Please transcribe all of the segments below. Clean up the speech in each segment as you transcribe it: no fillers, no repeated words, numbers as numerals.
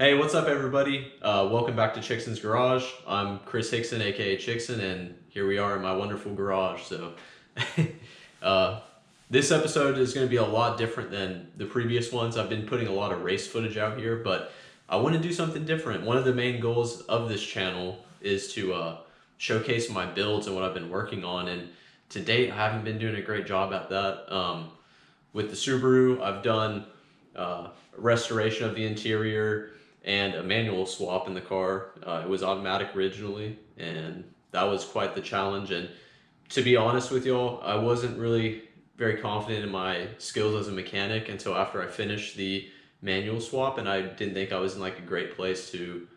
Hey, what's up everybody? Welcome back to Chixon's Garage. I'm Chris Hickson, aka Chixon, and here we are in my wonderful garage. So uh, this episode is going to be a lot different than the previous ones. I've been putting a lot of race footage out here, but I want to do something different. One of the main goals of this channel is to showcase my builds and what I've been working on, and to date I haven't been doing a great job at that. With the Subaru, I've done restoration of the interior and a manual swap in the car. It was automatic originally, and that was quite the challenge. And to be honest with y'all, I wasn't really very confident in my skills as a mechanic until after I finished the manual swap, and I didn't think I was in like a great place to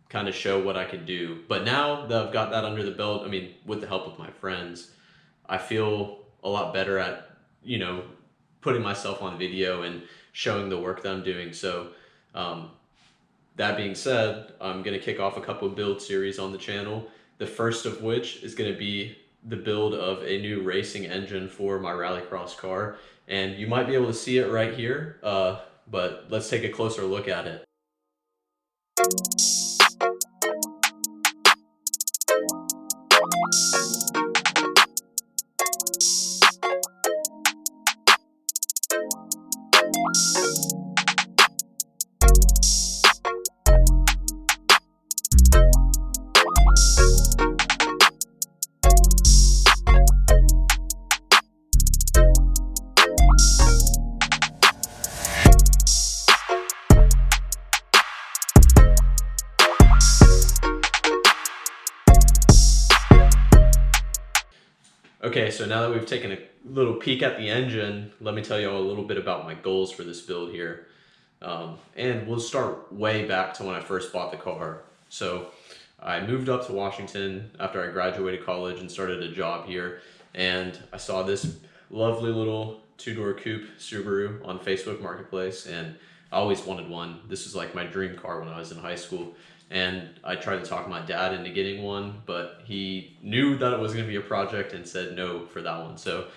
kind of show what I could do. But now that I've got that under the belt, I mean, with the help of my friends, I feel a lot better at, putting myself on video and showing the work that I'm doing. So that being said, I'm going to kick off a couple of build series on the channel. The first of which is going to be the build of a new racing engine for my Rallycross car. And you might be able to see it right here, but let's take a closer look at it. Okay, so now that we've taken a little peek at the engine, let me tell you all a little bit about my goals for this build here. And we'll start way back to when I first bought the car. So I moved up to Washington after I graduated college and started a job here. And I saw this lovely little two-door coupe Subaru on Facebook Marketplace, and I always wanted one. This was like my dream car when I was in high school. And I tried to talk my dad into getting one, but he knew that it was going to be a project and said no for that one. So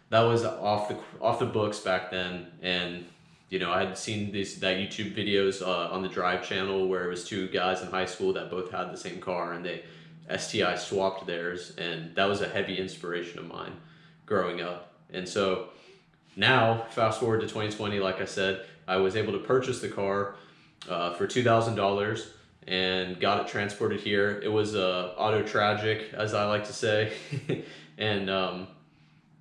that was off the books back then. And I had seen that YouTube videos on the Drive channel where it was two guys in high school that both had the same car, and they STI swapped theirs, and that was a heavy inspiration of mine growing up. And so now, fast forward to 2020, like I said, I was able to purchase the car for $2,000. And got it transported here. It was auto tragic, as I like to say. And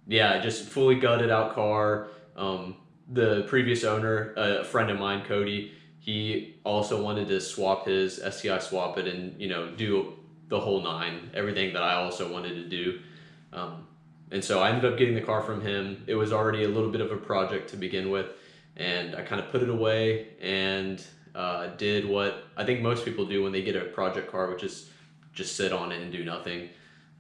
yeah, just fully gutted out car. The previous owner, a friend of mine, Cody, he also wanted to swap his STI swap it and do the whole nine, everything that I also wanted to do. And so I ended up getting the car from him. It was already a little bit of a project to begin with, and I kind of put it away and did what I think most people do when they get a project car, which is just sit on it and do nothing.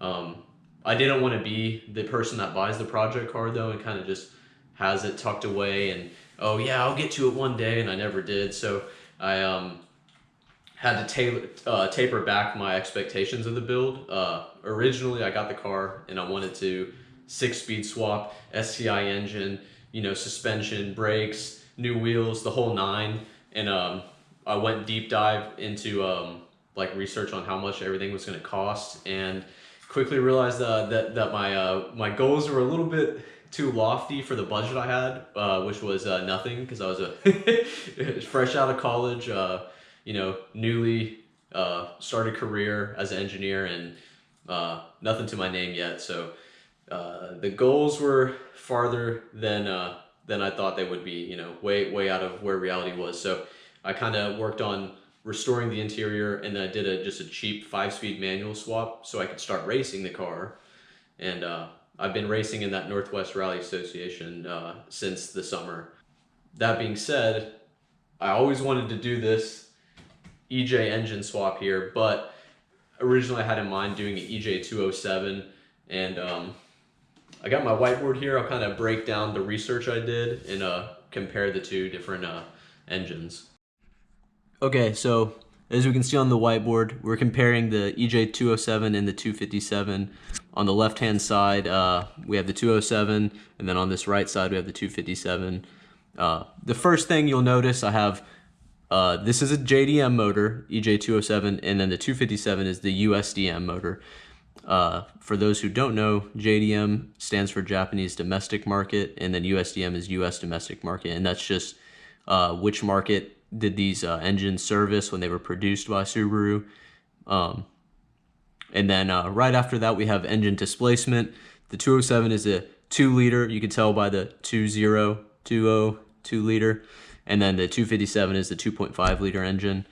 I didn't want to be the person that buys the project car though and kind of just has it tucked away and, oh yeah, I'll get to it one day, and I never did. So I had to taper back my expectations of the build. Originally I got the car and I wanted to 6-speed swap, STI engine, suspension, brakes, new wheels, the whole nine. And I went deep dive into like research on how much everything was going to cost, and quickly realized that my goals were a little bit too lofty for the budget I had, which was nothing, because I was a fresh out of college, newly started career as an engineer, and nothing to my name yet. So the goals were farther than I thought they would be, way out of where reality was. So I kind of worked on restoring the interior, and then I did just a cheap 5-speed manual swap so I could start racing the car. And I've been racing in that Northwest Rally Association since the summer. That being said, I always wanted to do this EJ engine swap here, but originally I had in mind doing an EJ 207, and I got my whiteboard here. I'll kind of break down the research I did and compare the two different engines. Okay, so as we can see on the whiteboard, we're comparing the EJ 207 and the 257. On the left-hand side, we have the 207, and then on this right side, we have the 257. The first thing you'll notice, I have This is a JDM motor, EJ207, and then the 257 is the USDM motor. For those who don't know, JDM stands for Japanese domestic market, and then USDM is US domestic market, and that's just which market did these engines service when they were produced by Subaru. And then right after that, we have engine displacement. The 207 is a 2-liter. You can tell by the 2.0 and then the 257 is the 2.5-liter engine.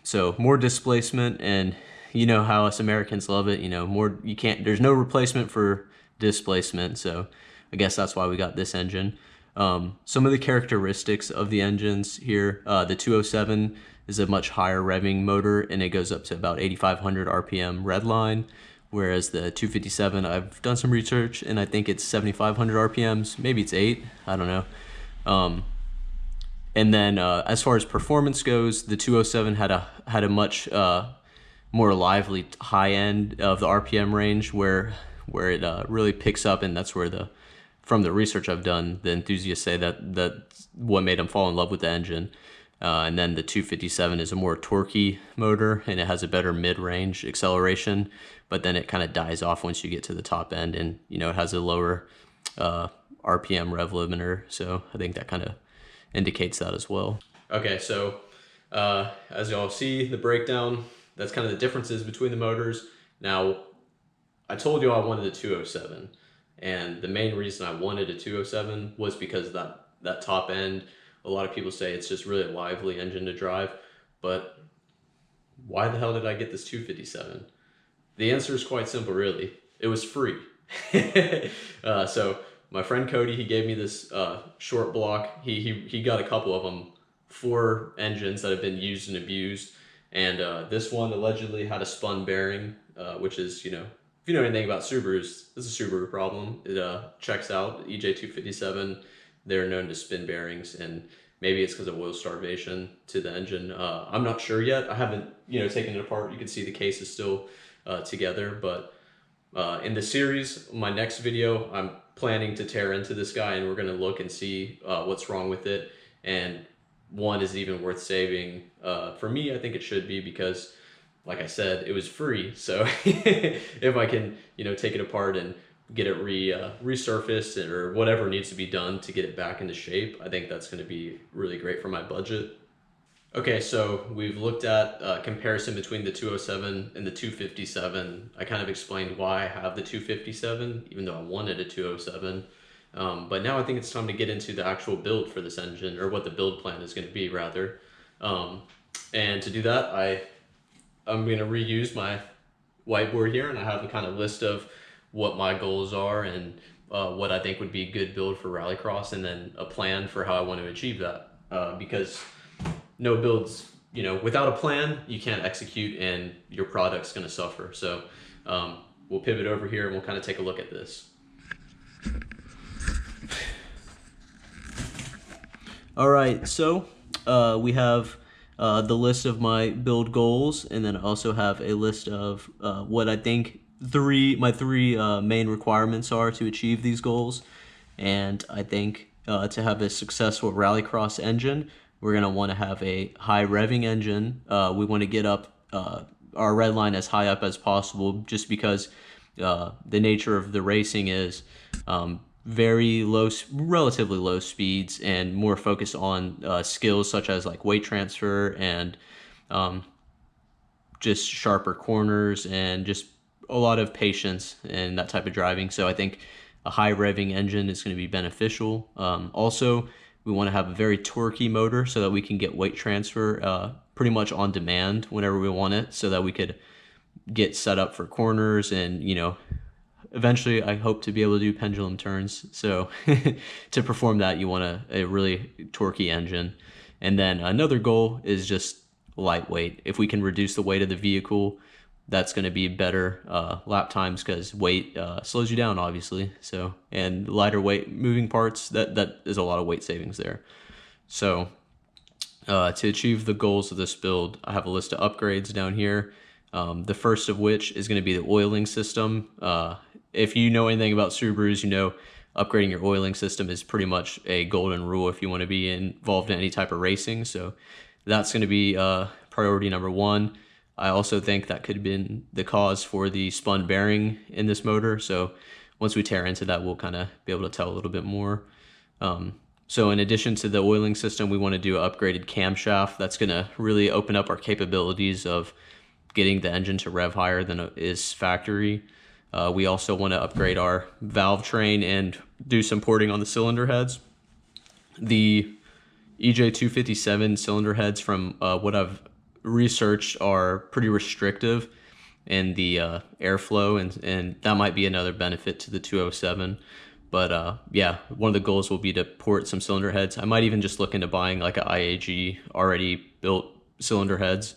So more displacement, and you know how us Americans love it. You know, more, you can't, there's no replacement for displacement. So I guess that's why we got this engine. Some of the characteristics of the engines here, the 207 is a much higher revving motor, and it goes up to about 8,500 RPM redline, whereas the 257, I've done some research, and I think it's 7,500 RPMs, maybe it's 8, I don't know. And then as far as performance goes, the 207 had a much more lively high end of the RPM range, where it really picks up, and that's where from the research I've done, the enthusiasts say that's what made them fall in love with the engine. And then the 257 is a more torquey motor, and it has a better mid-range acceleration, but then it kind of dies off once you get to the top end, and you know, it has a lower RPM rev limiter, so I think that kind of indicates that as well. Okay, so as y'all see the breakdown, that's kind of the differences between the motors. Now, I told you I wanted a 207, and the main reason I wanted a 207 was because that top end. A lot of people say it's just really a lively engine to drive, but why the hell did I get this 257? The answer is quite simple, really. It was free. So my friend Cody, he gave me this short block. He got a couple of them, 4 engines that have been used and abused, and this one allegedly had a spun bearing, which is, you know, if you know anything about Subarus, this is a Subaru problem. It checks out. EJ257, they're known to spin bearings, and maybe it's because of oil starvation to the engine. I'm not sure yet. I haven't, you know, taken it apart. You can see the case is still together, but in the series, my next video, I'm planning to tear into this guy, and we're going to look and see what's wrong with it, and one is even worth saving. For me, I think it should be, because like I said, it was free. So if I can, you know, take it apart and get it resurfaced or whatever needs to be done to get it back into shape, I think that's going to be really great for my budget. Okay, so we've looked at comparison between the 207 and the 257. I kind of explained why I have the 257, even though I wanted a 207. But now I think it's time to get into the actual build for this engine, or what the build plan is going to be, rather. And to do that, I'm going to reuse my whiteboard here, and I have a kind of list of what my goals are and what I think would be a good build for Rallycross, and then a plan for how I want to achieve that. Because no builds, you know, without a plan, you can't execute, and your product's going to suffer. So we'll pivot over here, and we'll kind of take a look at this. All right, so we have the list of my build goals, and then I also have a list of what I think my three main requirements are to achieve these goals. And I think to have a successful Rallycross engine, we're going to want to have a high revving engine. We want to get up our red line as high up as possible, just because the nature of the racing is very low, relatively low speeds, and more focused on skills such as like weight transfer and just sharper corners, and just a lot of patience and that type of driving. So I think a high revving engine is going to be beneficial. Also, we want to have a very torquey motor so that we can get weight transfer pretty much on demand whenever we want it, so that we could get set up for corners, and, you know, eventually I hope to be able to do pendulum turns. So to perform that, you want a really torquey engine. And then another goal is just lightweight. If we can reduce the weight of the vehicle, that's going to be better lap times, because weight slows you down, obviously. So, and lighter weight moving parts, that is a lot of weight savings there. So to achieve the goals of this build, I have a list of upgrades down here. The first of which is going to be the oiling system. If you know anything about Subarus, you know upgrading your oiling system is pretty much a golden rule if you want to be involved in any type of racing. So That's going to be priority number one. I also think that could have been the cause for the spun bearing in this motor. So once we tear into that, we'll kind of be able to tell a little bit more. So in addition to the oiling system, we want to do an upgraded camshaft. That's going to really open up our capabilities of getting the engine to rev higher than it is factory. We also want to upgrade our valve train and do some porting on the cylinder heads. The EJ257 cylinder heads, from what I've researched, are pretty restrictive in the airflow, and that might be another benefit to the 207. But yeah, one of the goals will be to port some cylinder heads. I might even just look into buying like a IAG already built cylinder heads.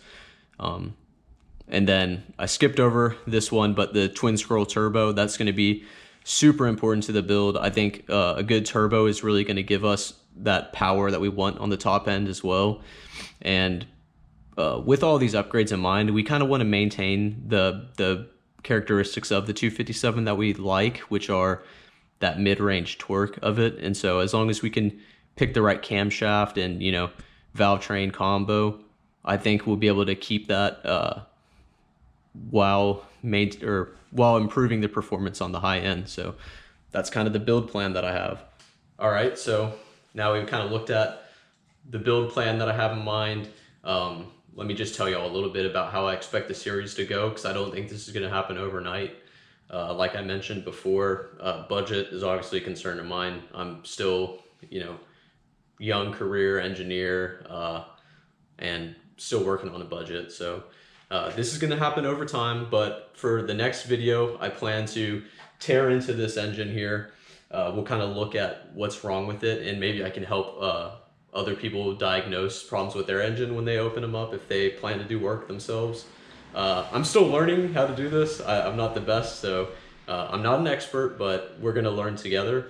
And then I skipped over this one, but the twin scroll turbo, that's going to be super important to the build. I think a good turbo is really going to give us that power that we want on the top end as well. And with all these upgrades in mind, we kind of want to maintain the characteristics of the 257 that we like, which are that mid-range torque of it. And so as long as we can pick the right camshaft and, you know, valve train combo, I think we'll be able to keep that while improving the performance on the high end. So that's kind of the build plan that I have. All right, so now we've kind of looked at the build plan that I have in mind. Let me just tell you all a little bit about how I expect the series to go, because I don't think this is going to happen overnight. Like I mentioned before, budget is obviously a concern of mine. I'm still, you know, young career engineer and still working on a budget. So this is going to happen over time, but for the next video, I plan to tear into this engine here. We'll kind of look at what's wrong with it, and maybe I can help other people diagnose problems with their engine when they open them up if they plan to do work themselves. I'm still learning how to do this. I'm not the best, so I'm not an expert, but we're going to learn together.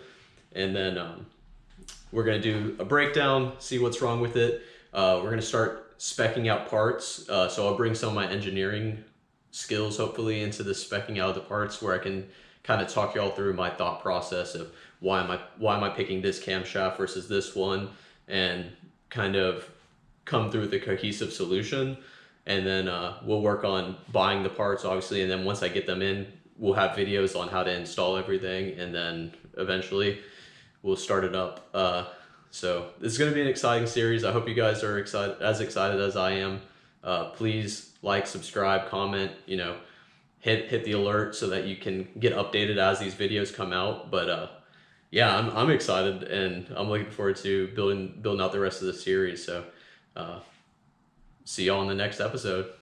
And then we're going to do a breakdown, see what's wrong with it. We're going to start speccing out parts. So I'll bring some of my engineering skills, hopefully, into the speccing out of the parts, where I can kind of talk y'all through my thought process of why am I picking this camshaft versus this one, and kind of come through with a cohesive solution. And then we'll work on buying the parts, obviously, and then once I get them in, we'll have videos on how to install everything, and then eventually we'll start it up. So this is going to be an exciting series. I hope you guys are excited as I am. Please like, subscribe, comment, you know, hit the alert so that you can get updated as these videos come out. But yeah, I'm excited, and I'm looking forward to building out the rest of the series. So see y'all in the next episode.